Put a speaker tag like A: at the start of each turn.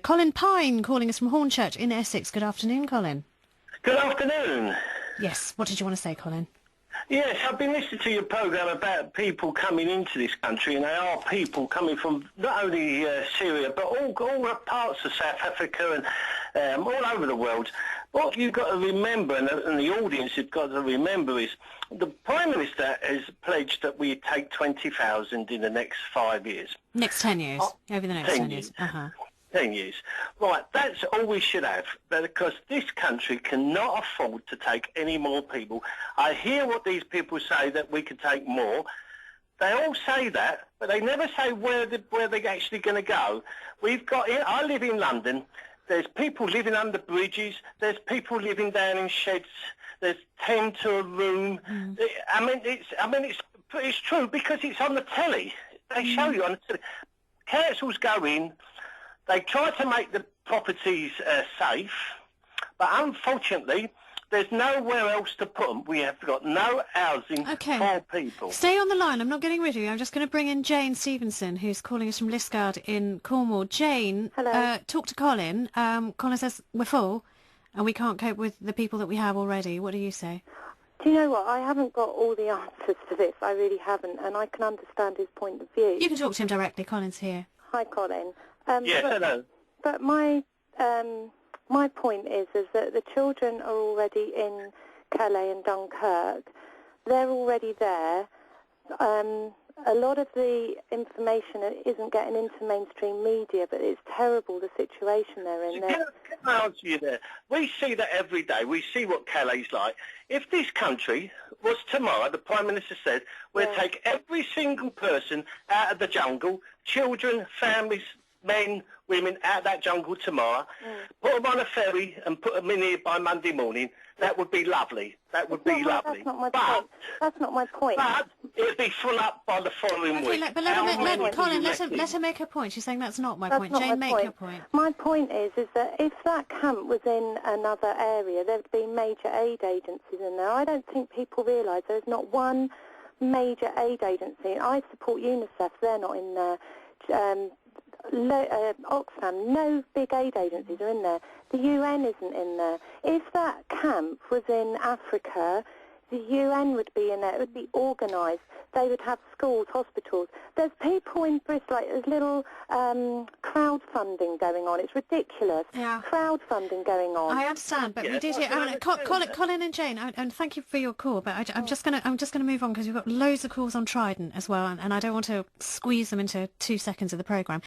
A: Colin Pine calling us from Hornchurch in Essex. Good afternoon, Colin.
B: Good afternoon.
A: Yes, what did you want to say, Colin?
B: Yes, I've been listening to your programme about people coming into this country, and there are people coming from not only Syria, but all parts of South Africa and all over the world. What you've got to remember, and the audience has got to remember, is the Prime Minister has pledged that we take 20,000 in the next 5 years.
A: Next 10 years, over the next 10 years.
B: 10 years. Right, that's all we should have, because this country cannot afford to take any more people. I hear what these people say, that we could take more. They all say that, but they never say where they're actually going to go. I live in London. There's people living under bridges. There's people living down in sheds. There's 10 to a room. It's true, because it's on the telly. They show you on the telly. Councils go in. They try to make the properties safe, but unfortunately, there's nowhere else to put them. We have got no housing for people.
A: Stay on the line. I'm not getting rid of you. I'm just going to bring in Jane Stevenson, who's calling us from Liskeard in Cornwall. Jane,
C: hello.
A: Talk to Colin. Colin says we're full and we can't cope with the people that we have already. What do you say?
C: Do you know what? I haven't got all the answers to this. I really haven't, and I can understand his point of view.
A: You can talk to him directly. Colin's here.
C: Hi, Colin.
B: Yes, hello.
C: But my point is that the children are already in Calais and Dunkirk. They're already there. A lot of the information isn't getting into mainstream media, but it's terrible, the situation they're in.
B: Can I answer you there? We see that every day. We see what Calais is like. If this country was tomorrow, the Prime Minister said, we'll take every single person out of the jungle, children, families, men, women, out of that jungle tomorrow, put them on a ferry and put them in here by Monday morning, that would be lovely. That would be lovely.
C: That's not my point. That's not my point.
B: But it would be full up by the following week.
A: Colin, let her make her point. She's saying that's not my point. Jane, make your point.
C: My point is that if that camp was in another area, there'd be major aid agencies in there. I don't think people realise there's not one major aid agency. I support UNICEF. They're not in there. Oxfam, no big aid agencies are in there. The UN isn't in there. If that camp was in Africa, the UN would be in there. It would be organised. They would have schools, hospitals. There's people in Bristol, like there's little crowdfunding going on. It's ridiculous.
A: Yeah.
C: Crowdfunding going on.
A: I understand, but we did hear Colin and Jane, and thank you for your call. But I'm just gonna move on because we've got loads of calls on Trident as well, and I don't want to squeeze them into 2 seconds of the programme.